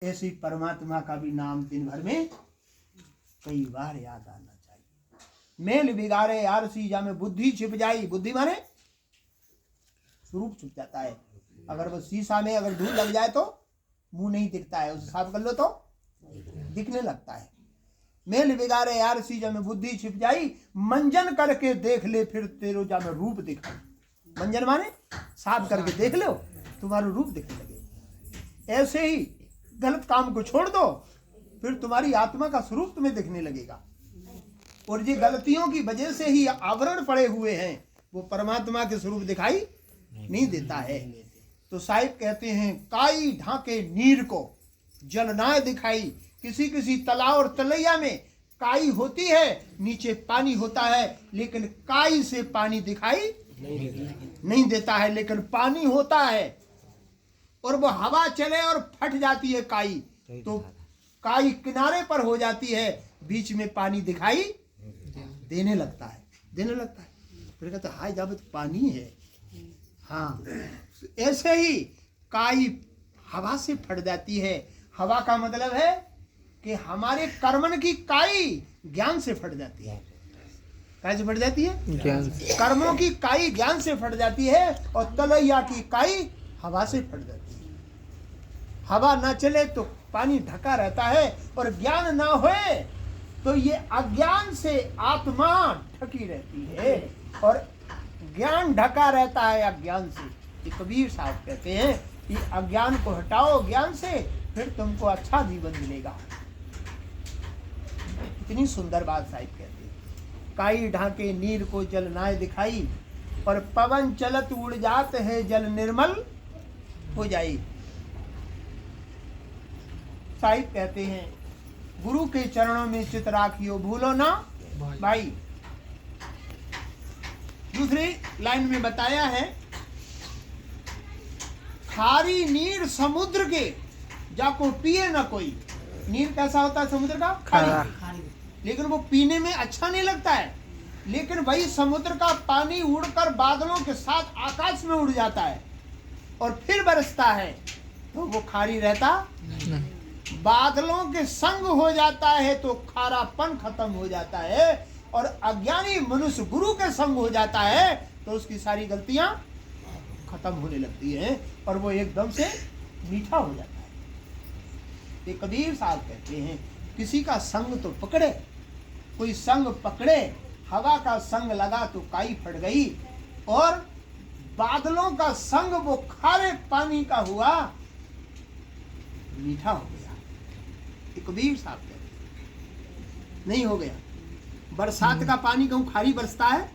ऐसी परमात्मा का भी नाम दिन भर में कई बार याद आना चाहिए। मेल बिगाड़े आरसी जा में बुद्धि छिप जाई। बुद्धि माने स्वरूप छिप जाता है। अगर वो शीशा में अगर धूल लग जाए तो मुंह नहीं दिखता है, उसे साफ कर लो तो दिखने लगता है। मेल बिगाड़े यार सी जा में बुद्धि छिप जाई, मंजन करके देख ले फिर तेरो जा में रूप दिखाई। मंजन माने साफ करके देख लो तुम्हारा रूप दिखने लगे। ऐसे ही गलत काम को छोड़ दो फिर तुम्हारी आत्मा का स्वरूप तुम्हें दिखने लगेगा। और ये गलतियों की वजह से ही आवरण पड़े हुए हैं, वो परमात्मा के स्वरूप दिखाई नहीं देता है। तो साहिब कहते हैं काई ढाके नीर को जल ना दिखाई। किसी किसी तालाब और तलैया में काई होती है, नीचे पानी होता है, लेकिन काई से पानी दिखाई नहीं देता है, लेकिन पानी होता है। और वो हवा चले और फट जाती है काई, तो काई किनारे पर हो जाती है, बीच में पानी दिखाई देने लगता है। फिर कहता हाय जब तो पानी है। हाँ, ऐसे ही काई हवा से फट जाती है। हवा का मतलब है कि हमारे कर्मन की काई ज्ञान से फट जाती है। कैसे फट जाती है? ज्ञान से। कर्मों की काई ज्ञान से फट जाती है और तलैया की काई हवा से फट जाती है। हवा ना चले तो पानी ढका रहता है, और ज्ञान ना होए तो ये अज्ञान से आत्मा ढकी रहती है, और ज्ञान ढका रहता है अज्ञान से। ये कबीर साहब कहते हैं कि अज्ञान को हटाओ ज्ञान से, फिर तुमको अच्छा जीवन मिलेगा। इतनी सुंदर बात साहिब कहते हैं। काई ढाके नीर को जल नाय दिखाई, और पवन चलत उड़ जात है जल निर्मल हो जाई। साहिब कहते हैं गुरु के चरणों में चित राखियो भूलो ना भाई। दूसरी लाइन में बताया है खारी नीर समुद्र के जाको पिए ना कोई। नीर कैसा होता है समुद्र का? खारी। लेकिन वो पीने में अच्छा नहीं लगता है, लेकिन वही समुद्र का पानी उड़कर बादलों के साथ आकाश में उड़ जाता है और फिर बरसता है, तो वो खारी रहता नहीं। बादलों के संग हो जाता है तो खारापन खत्म हो जाता है, और अज्ञानी मनुष्य गुरु के संग हो जाता है तो उसकी सारी गलतियां खत्म होने लगती हैं और वो एकदम से मीठा हो जाता है। ये कबीर साहब कहते हैं किसी का संग तो पकड़े, कोई संग पकड़े, हवा का संग लगा तो काई फट गई, और बादलों का संग वो खारे पानी का हुआ, मीठा हो गया। ये कबीर साहब कहते हैं नहीं हो गया। बरसात का पानी कहूं खारी बरसता है,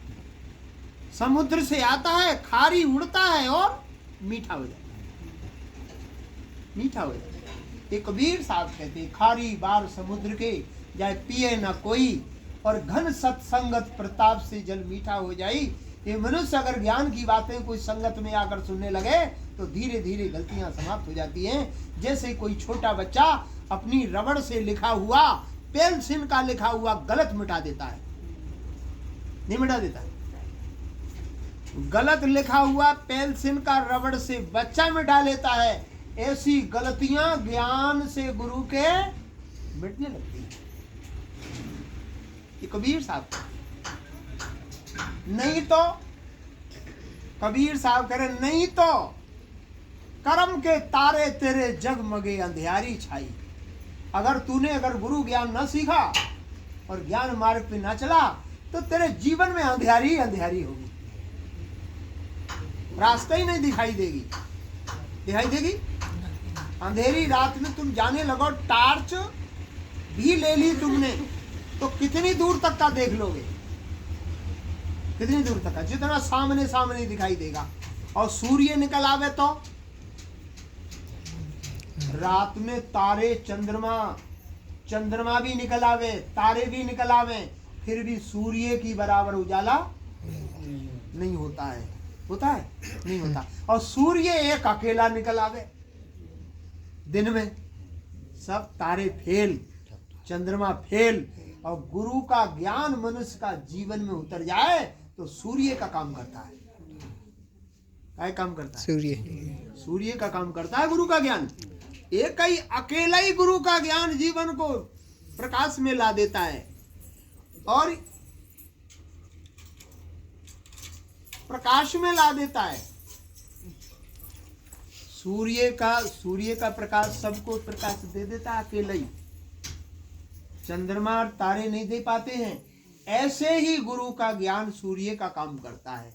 समुद्र से आता है, खारी उड़ता है और मीठा हो जाता है। ये कबीर साहब कहते हैं खारी बार समुद्र के जाए पिए ना कोई, और घन सत्संगत प्रताप से जल मीठा हो जाई। ये मनुष्य अगर ज्ञान की बातें कोई संगत में आकर सुनने लगे तो धीरे धीरे गलतियां समाप्त हो जाती हैं। जैसे कोई छोटा बच्चा अपनी रबड़ से लिखा हुआ, पेंसिल का लिखा हुआ गलत मिटा देता है, नहीं मिटा देता है। गलत लिखा हुआ पेंसिल का रबड़ से बच्चा मिटा लेता है। ऐसी गलतियां ज्ञान से गुरु के मिटने लगती है। ये कबीर साहब नहीं तो कबीर साहब कह रहे नहीं तो कर्म के तारे तेरे जगमगे अंधियारी छाई। अगर गुरु ज्ञान न सीखा और ज्ञान मार्ग पे न चला तो तेरे जीवन में अंधियारी ही अंधियारी होगी, रास्ता ही नहीं दिखाई देगी। अंधेरी रात में तुम जाने लगो, टार्च भी ले ली तुमने तो कितनी दूर तक का देख लोगे? कितनी दूर तक का? जितना सामने दिखाई देगा। और सूर्य निकल आवे तो रात में तारे चंद्रमा भी निकल आवे, तारे भी निकल आवे, फिर भी सूर्य की बराबर उजाला नहीं होता है। नहीं होता। और सूर्य एक अकेला निकल आवे दिन में, सब तारे फेल, चंद्रमा फेल, और गुरु का ज्ञान मनुष्य का जीवन में उतर जाए तो सूर्य का काम करता है। क्या काम करता है? सूर्य का काम करता है गुरु का ज्ञान। एक ही अकेला ही गुरु का ज्ञान जीवन को प्रकाश में ला देता है और प्रकाश में ला देता है। सूर्य का प्रकाश सबको प्रकाश दे देता है अकेला ही, चंद्रमा और तारे नहीं दे पाते हैं। ऐसे ही गुरु का ज्ञान सूर्य का काम करता है।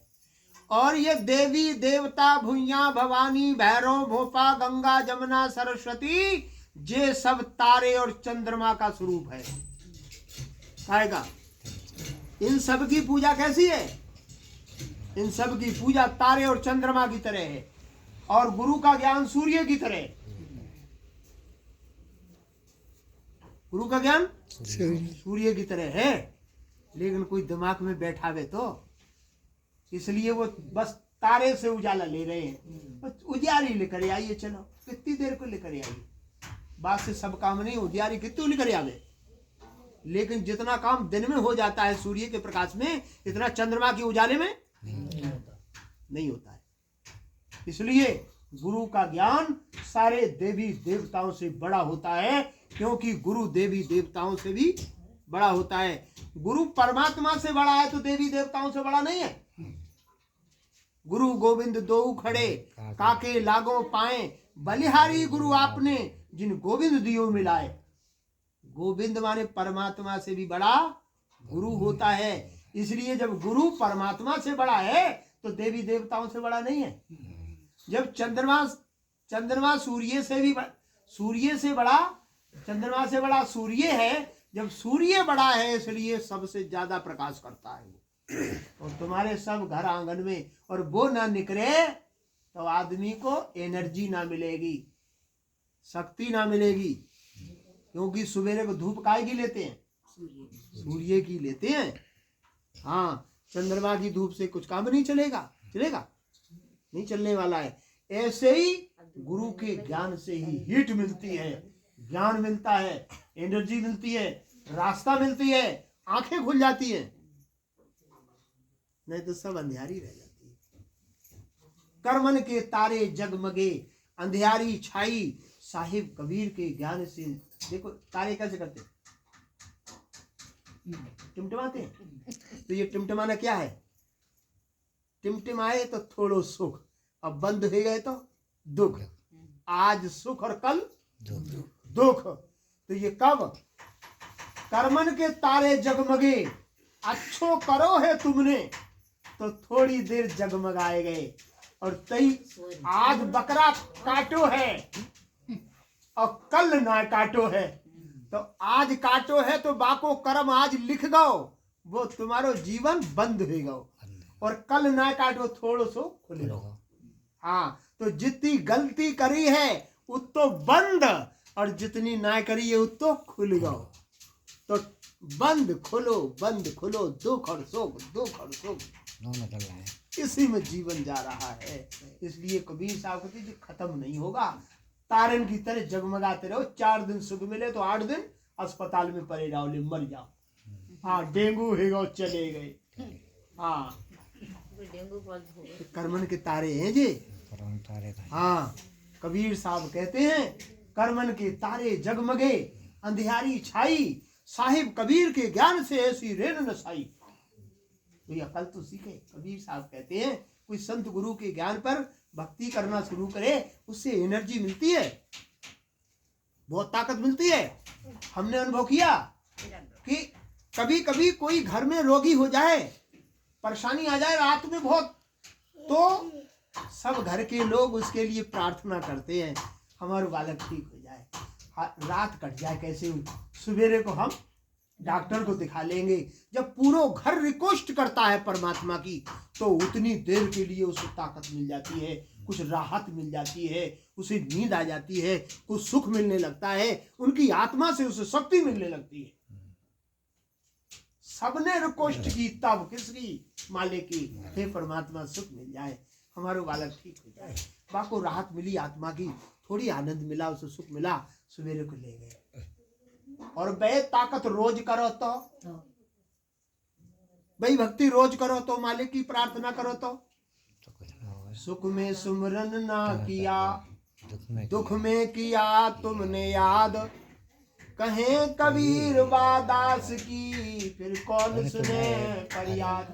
और ये देवी देवता भुइया भवानी भैरव भोपा गंगा जमुना सरस्वती ये सब तारे और चंद्रमा का स्वरूप है। आएगा इन सब की पूजा कैसी है? इन सब की पूजा तारे और चंद्रमा की तरह है और गुरु का ज्ञान सूर्य की तरह। गुरु का ज्ञान सूर्य की तरह है, लेकिन कोई दिमाग में बैठावे तो इसलिए वो बस तारे से उजाला ले रहे हैं। बस उजियारी लेकर आइए, चलो कितनी देर को लेकर आइए, बात से सब काम नहीं। उजियारी कितनी लेकर आवे, लेकिन जितना काम दिन में हो जाता है सूर्य के प्रकाश में, इतना चंद्रमा के उजाले में नहीं होता है। इसलिए गुरु का ज्ञान सारे देवी देवताओं से बड़ा होता है, क्योंकि गुरु देवी देवताओं से भी बड़ा होता है। गुरु परमात्मा से बड़ा है तो देवी देवताओं से बड़ा नहीं है। गुरु गोविंद दो खड़े काके लागो पाए, बलिहारी गुरु आपने जिन गोविंद दियो मिलाए। गोविंद माने परमात्मा से भी बड़ा गुरु होता है। इसलिए जब गुरु परमात्मा से बड़ा है तो देवी देवताओं से बड़ा नहीं है। जब चंद्रमा सूर्य से बड़ा, चंद्रमा से बड़ा सूर्य है। जब सूर्य बड़ा है इसलिए सबसे ज्यादा प्रकाश करता है वो। और तुम्हारे सब घर आंगन में और वो ना निकले तो आदमी को एनर्जी ना मिलेगी, शक्ति ना मिलेगी। क्योंकि सवेरे को धूप काय की लेते हैं? सूर्य की लेते हैं। हाँ, चंद्रमा की धूप से कुछ काम नहीं चलेगा नहीं चलने वाला है। ऐसे ही गुरु के ज्ञान से ही हीट मिलती है, ज्ञान मिलता है, एनर्जी मिलती है, रास्ता मिलती है, आंखें खुल जाती हैं, नहीं तो सब अंधियारी रह जाती है। कर्मन के तारे जगमगे अंधियारी छाई, साहिब कबीर के ज्ञान से। देखो तारे कैसे करते, टिमटिमाते हैं। तो ये टिमटिमाना क्या है? टिमटिमाए तो थोड़ो सुख, अब बंद हो गए तो दुख। आज सुख और कल दुख। तो ये कब? कर्मन के तारे जगमगे, अच्छो करो है तुमने तो थोड़ी देर जगमगाए गए। और तई आज बकरा काटो है और कल ना काटो है, तो आज काटो है तो बाको कर्म आज लिख गो, वो तुम्हारो जीवन बंद हो गो। और कल ना काटो थोड़ो सो खुल गो। हाँ, तो जितनी गलती करी है उतो बंद, और जितनी ना करी है उतो खुल गो। तो बंद खुलो, दुख और सुख दोनों चल रहा है, इसी में जीवन जा रहा है। इसलिए कबीर साहब कहते जी खत्म नहीं होगा, तारन की तरह जगमगाते रहो। 4 दिन सुख मिले तो 8 दिन अस्पताल में पड़े रहो, मर जाओ। हाँ, डेंगू है गो चले गए। हाँ, कर्मन के तारे हैं जी। हाँ, कबीर साहब कहते हैं कर्मन के तारे जगमगे अंधियारी छाई, साहिब कबीर के ज्ञान से ऐसी रेन न छाई। तो ये अकल तो सीखे। कबीर साहब कहते हैं कोई संत गुरु के ज्ञान पर भक्ति करना शुरू करे, उससे एनर्जी मिलती है, बहुत ताकत मिलती है। हमने अनुभव किया कि कभी कभी कोई घर में रोगी हो जाए, परेशानी आ जाए रात में बहुत, तो सब घर के लोग उसके लिए प्रार्थना करते हैं हमारा बालक ठीक हो जाए, रात कट जाए कैसे, सवेरे को हम डॉक्टर को दिखा लेंगे। जब पूरा घर रिक्वेस्ट करता है परमात्मा की, तो उतनी देर के लिए उसे ताकत मिल जाती है, कुछ राहत मिल जाती है, उसे नींद आ जाती है, कुछ सुख मिलने लगता है, उनकी आत्मा से उसे शक्ति मिलने लगती है। सबने रिक्वेस्ट की, तब किसकी? मालिक की, हे परमात्मा सुख मिल जाए, हमारे बालक ठीक हो जाए। बाको राहत मिली आत्मा की, थोड़ी आनंद मिला, उसे सुख मिला, सवेरे को ले गए। और बे ताकत रोज करो तो भाई, भक्ति रोज करो तो, मालिक की प्रार्थना करो तो, सुख में सुमरन ना किया दुख में किया तुमने याद, कहें कबीर बादास की, फिर कौन सुने फरियाद।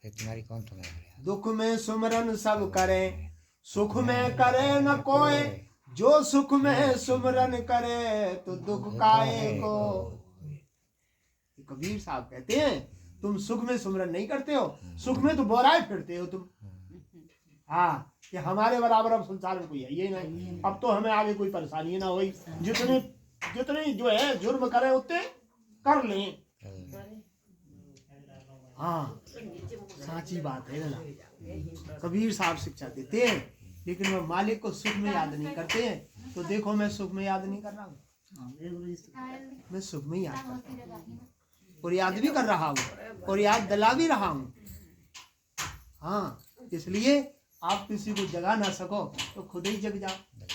तुम्हारी कौन तुम्हें दुख में सुमरन सब करें, सुख में करे न कोई, जो सुख में सुमरन करे तो दुख काहे को। कबीर साहब कहते हैं तुम सुख में सुमरन नहीं करते हो, सुख में तो बोराए फिरते हो तुम। हाँ, कि हमारे बराबर अब संसार में कोई है ये नहीं, अब तो हमें आगे कोई परेशानी ना हुई, जितने जितने जो है जुर्म करे उतने कर लें। हाँ, साची बात है ना। कबीर साहब शिक्षा देते हैं, लेकिन वह मालिक को सुख में याद नहीं करते हैं। तो देखो मैं सुख में याद नहीं कर रहा हूँ, मैं सुख में याद करता हूँ, और याद भी कर रहा हूँ और याद दिला भी रहा हूँ। हाँ, इसलिए आप किसी को जगा ना सको तो खुद ही जग जाओ।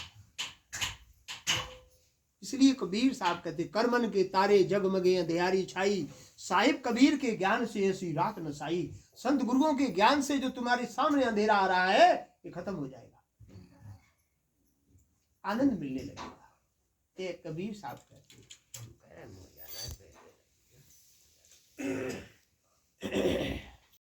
इसलिए कबीर साहब कहते करमन के तारे जगमगे अंधियारी छाई, साहिब कबीर के ज्ञान से ऐसी रात न साई। संत गुरुओं के ज्ञान से जो तुम्हारे सामने अंधेरा आ रहा है ये खत्म हो जाएगा, आनंद मिलने लगेगा। ये कबीर साहब कहते